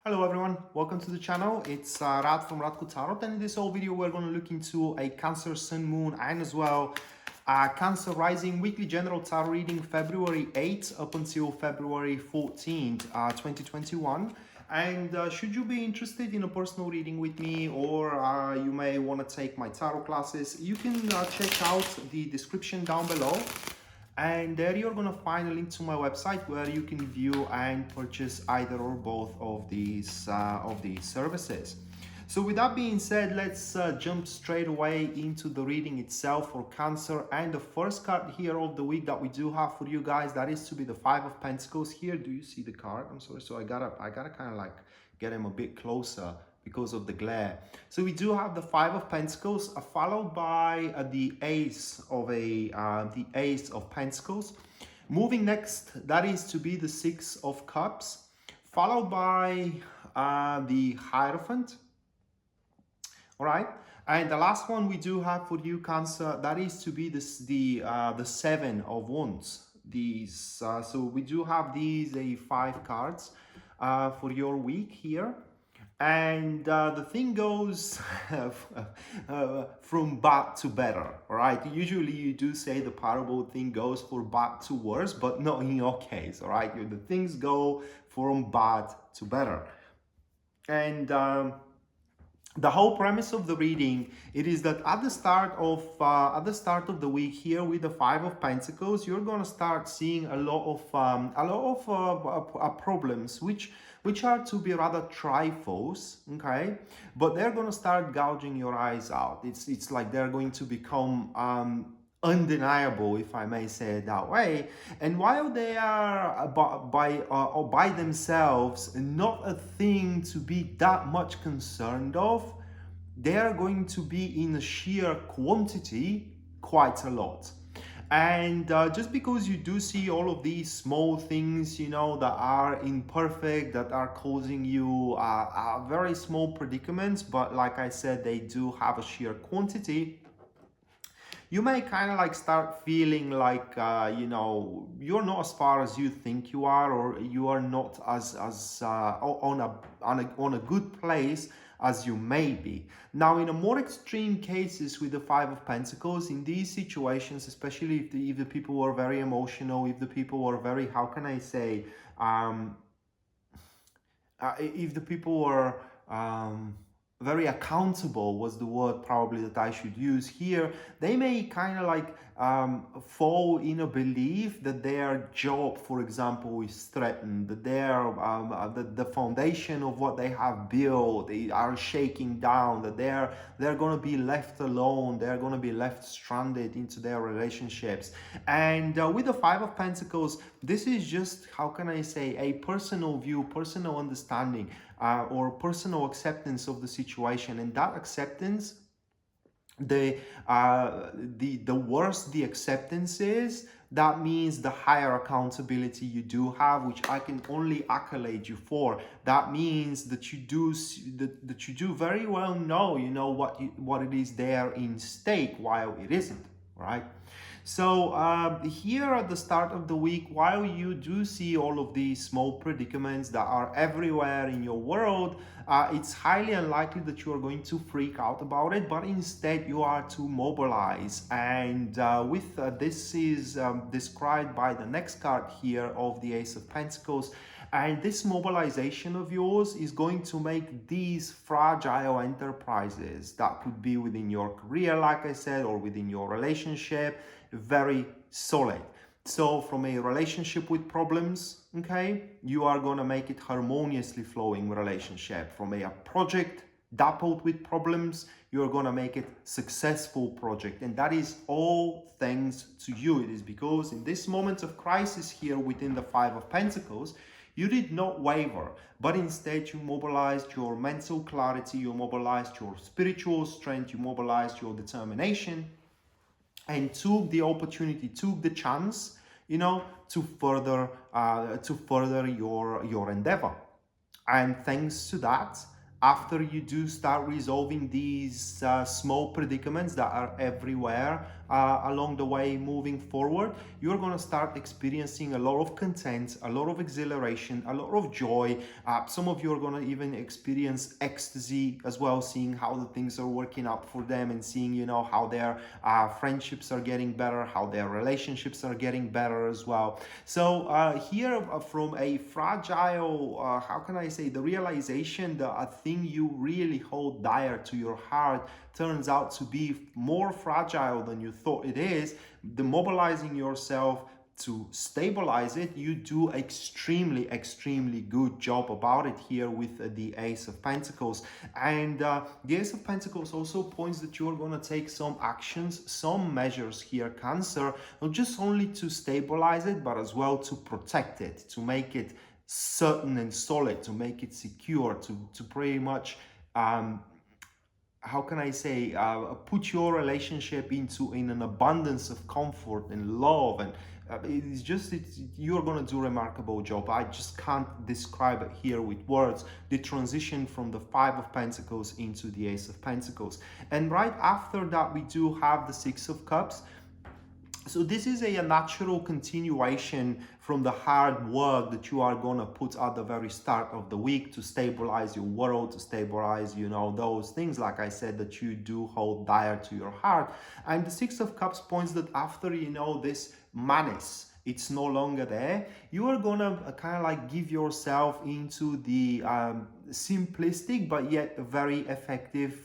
Hello everyone, welcome to the channel. It's Rad from Radko Tarot, and in this whole video we're going to look into a Cancer Sun Moon and as well Cancer Rising weekly general tarot reading February 8th up until February 14th, 2021. And should you be interested in a personal reading with me, or you may want to take my tarot classes, you can check out the description down below. And there you're going to find a link to my website where you can view and purchase either or both of these services. So with that being said, let's jump straight away into the reading itself for Cancer. And the first card here of the week that we do have for you guys, that is to be the Five of Pentacles here. Do you see the card? I'm sorry. So I gotta kind of like get him a bit closer because of the glare. So we do have the Five of Pentacles, followed by the Ace of Pentacles. Moving next, that is to be the Six of Cups, followed by the Hierophant. All right, and the last one we do have for you, Cancer, that is to be the Seven of Wands. These, so we do have these 5 cards for your week here. And the thing goes from bad to better, all right? Usually you do say the parable thing goes from bad to worse, but not in your case, all right? The things go from bad to better. And the whole premise of the reading, it is that at the start of the week here with the Five of Pentacles, you're going to start seeing a lot of problems which are to be rather trifles, okay, but they're going to start gouging your eyes out. It's like they're going to become undeniable, if I may say it that way. And while they are by themselves not a thing to be that much concerned of, they are going to be in a sheer quantity quite a lot. And just because you do see all of these small things, you know, that are imperfect, that are causing you very small predicaments, but like I said, they do have a sheer quantity, you may kind of like start feeling like, you know, you're not as far as you think you are, or you are not as on a good place as you may be. Now, in a more extreme cases with the Five of Pentacles, in these situations, especially if the people were very emotional, if the people were very, how can I say, if the people were very accountable was the word probably that I should use here, they may kind of like fall in a belief that their job, for example, is threatened, that the foundation of what they have built, they are shaking down, that they're going to be left alone, they're going to be left stranded into their relationships. And with the Five of Pentacles, this is just, how can I say, a personal view, personal understanding, or personal acceptance of the situation. And that acceptance, the worse the acceptance is, that means the higher accountability you do have, which I can only accolade you for. That means that you do very well know, you know, what it is there in stake, while it isn't, right? So here at the start of the week, while you do see all of these small predicaments that are everywhere in your world, it's highly unlikely that you are going to freak out about it, but instead you are to mobilize. And this is described by the next card here of the Ace of Pentacles. And this mobilization of yours is going to make these fragile enterprises that could be within your career, like I said, or within your relationship, very solid. So from a relationship with problems, okay, you are going to make it harmoniously flowing relationship. From a project dappled with problems, you're going to make it successful project. And that is all thanks to you. It is because in this moment of crisis here within the Five of Pentacles, you did not waver, but instead you mobilized your mental clarity, you mobilized your spiritual strength, you mobilized your determination, and took the opportunity, took the chance, you know, to further your endeavor. And thanks to that, after you do start resolving these small predicaments that are everywhere, along the way moving forward, you're going to start experiencing a lot of content, a lot of exhilaration, a lot of joy. Some of you are going to even experience ecstasy as well, seeing how the things are working out for them, and seeing, you know, how their friendships are getting better, how their relationships are getting better as well. So here, from a fragile, how can I say, the realization that a thing you really hold dear to your heart turns out to be more fragile than you thought it is, demobilizing yourself to stabilize it, you do extremely good job about it here with the Ace of Pentacles. And the Ace of Pentacles also points that you're going to take some actions, some measures here, Cancer, not just only to stabilize it, but as well to protect it, to make it certain and solid, to make it secure, to pretty much how can I say, put your relationship in an abundance of comfort and love. And you're gonna do a remarkable job. I just can't describe it here with words, the transition from the Five of Pentacles into the Ace of Pentacles. And right after that, we do have the Six of Cups. So this is a natural continuation from the hard work that you are going to put at the very start of the week to stabilize your world, to stabilize, you know, those things, like I said, that you do hold dear to your heart. And the Six of Cups points that after, you know, this menace, it's no longer there, you are going to kind of like give yourself into the simplistic but yet very effective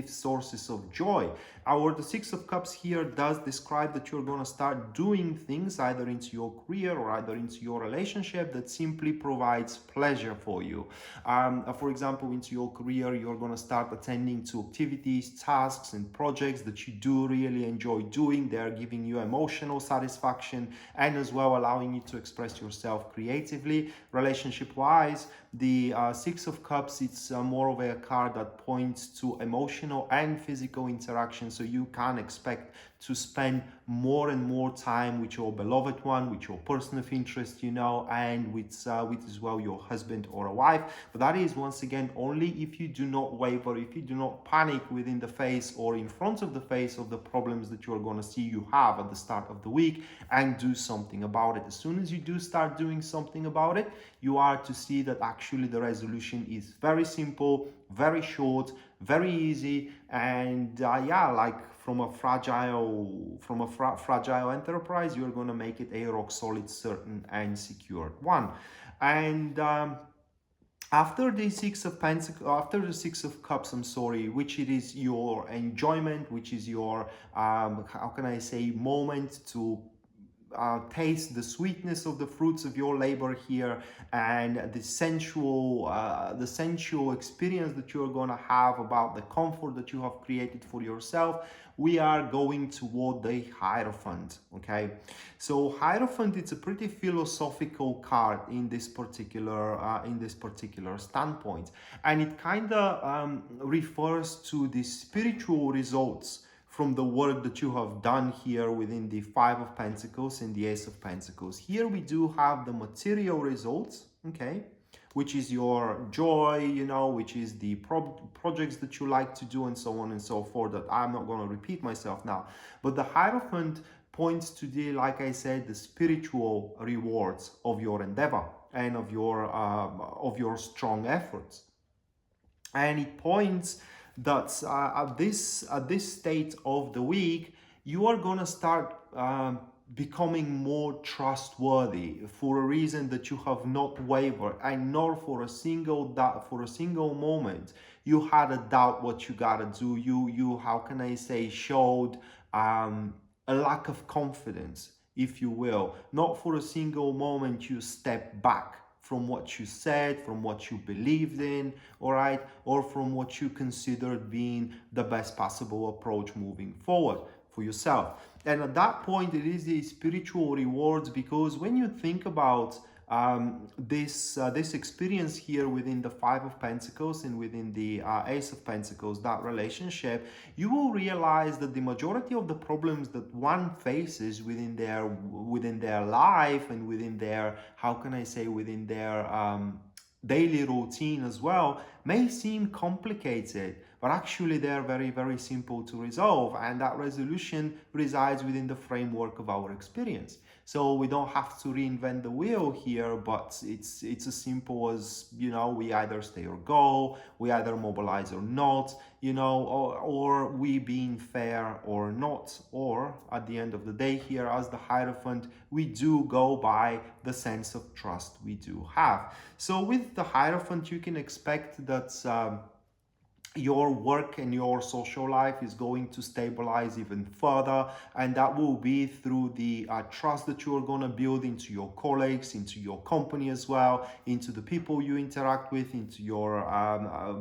sources of joy. The Six of Cups here does describe that you're going to start doing things either into your career or either into your relationship that simply provides pleasure for you. For example, into your career, you're going to start attending to activities, tasks, and projects that you do really enjoy doing. They're giving you emotional satisfaction and as well allowing you to express yourself creatively. Relationship wise, the Six of Cups, it's more of a card that points to emotional and physical interaction. So you can expect to spend more and more time with your beloved one, with your person of interest, you know, and with as well your husband or a wife. But that is, once again, only if you do not waver, if you do not panic within the face or in front of the face of the problems that you're going to see you have at the start of the week, and do something about it. As soon as you do start doing something about it, you are to see that actually the resolution is very simple, very short, very easy, and yeah, like from a fragile enterprise, you're going to make it a rock solid, certain, and secure one. And after the Six of Pentacles, after the Six of Cups, which it is your enjoyment, which is your how can I say, moment to taste the sweetness of the fruits of your labor here, and the sensual experience that you're going to have about the comfort that you have created for yourself. We are going toward the Hierophant. Okay, so Hierophant, it's a pretty philosophical card in this particular standpoint, and it kind of refers to the spiritual results from the work that you have done here within the Five of Pentacles and the Ace of Pentacles. Here we do have the material results, okay, which is your joy, you know, which is the projects that you like to do and so on and so forth, that I'm not going to repeat myself now. But the Hierophant points to the, like I said, the spiritual rewards of your endeavor and of your strong efforts. And it points that at this state of the week, you are going to start becoming more trustworthy for a reason that you have not wavered, and nor for a single moment you had a doubt what you gotta do. You how can I say, showed a lack of confidence, if you will. Not for a single moment you stepped back from what you said, from what you believed in, all right, or from what you considered being the best possible approach moving forward for yourself. And at that point, it is the spiritual rewards, because when you think about this experience here within the Five of Pentacles and within the Ace of Pentacles, that relationship, you will realize that the majority of the problems that one faces within their life and within their, how can I say, within their daily routine as well, may seem complicated. but actually they're very, very simple to resolve, and that resolution resides within the framework of our experience. So we don't have to reinvent the wheel here, but it's as simple as, we either stay or go, we either mobilize or not, or we being fair or not, or at the end of the day here, as the Hierophant, we do go by the sense of trust we do have. So with the Hierophant, you can expect that your work and your social life is going to stabilize even further, and that will be through the trust that you are going to build into your colleagues, into your company as well, into the people you interact with, into your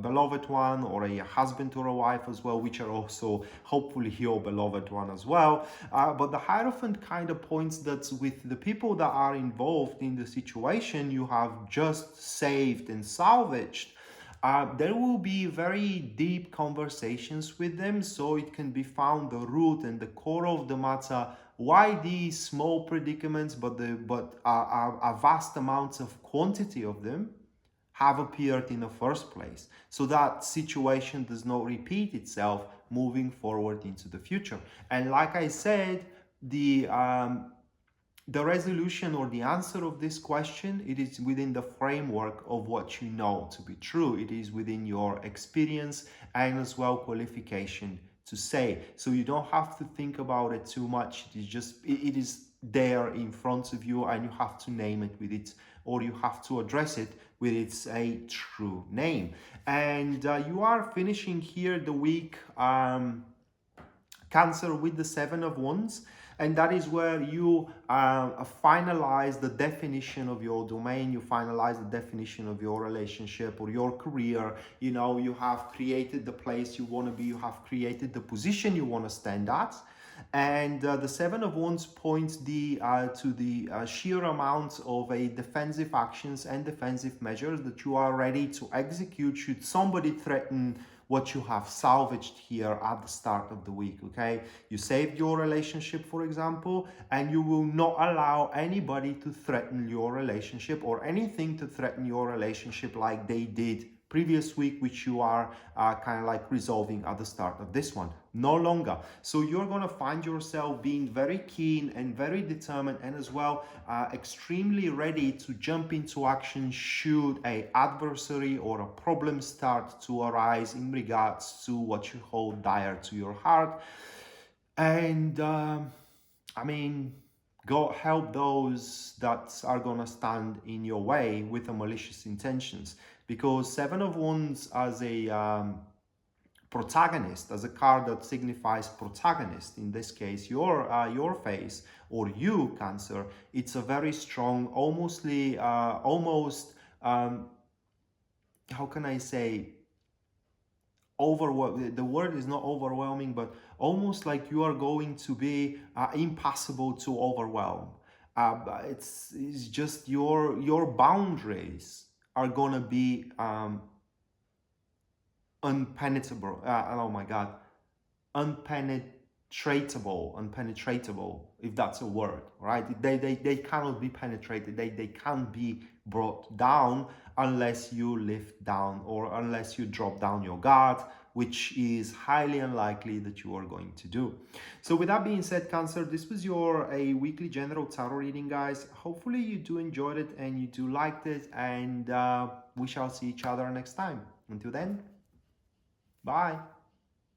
beloved one, or a husband or a wife as well, which are also hopefully your beloved one as well. But the Hierophant kind of points that with the people that are involved in the situation you have just saved and salvaged, there will be very deep conversations with them, so it can be found the root and the core of the matter why these small predicaments, but a vast amounts of quantity of them, have appeared in the first place, so that situation does not repeat itself moving forward into the future. And like I said, the resolution or the answer of this question, it is within the framework of what you know to be true. It is within your experience and as well qualification to say. So you don't have to think about it too much. It is there in front of you, and you have to name it with it, or you have to address it with its a true name. And you are finishing here the week, Cancer, with the Seven of Wands. And that is where you finalize the definition of your domain, you finalize the definition of your relationship or your career. You have created the place you want to be, you have created the position you want to stand at. And the Seven of Wands points to the sheer amount of a defensive actions and defensive measures that you are ready to execute should somebody threaten what you have salvaged here at the start of the week. Okay, you saved your relationship, for example, and you will not allow anybody to threaten your relationship or anything to threaten your relationship like they did previous week, which you are kind of like resolving at the start of this one. No longer. So you're going to find yourself being very keen and very determined, and as well extremely ready to jump into action should a adversary or a problem start to arise in regards to what you hold dear to your heart. And go help those that are gonna stand in your way with the malicious intentions, because Seven of Wands as a protagonist, as a card that signifies protagonist, in this case your face or you, Cancer, it's a very strong, almost how can I say, the word is not overwhelming, but almost like you are going to be impossible to overwhelm. It's just your boundaries are gonna be unpenetrable. Oh my God, unpenetratable, if that's a word, right? They cannot be penetrated. They can't be brought down unless you lift down or unless you drop down your guard, which is highly unlikely that you are going to do. So with that being said, Cancer, this was your a weekly general tarot reading, guys. Hopefully you do enjoyed it and you do liked it, and we shall see each other next time. Until then, bye.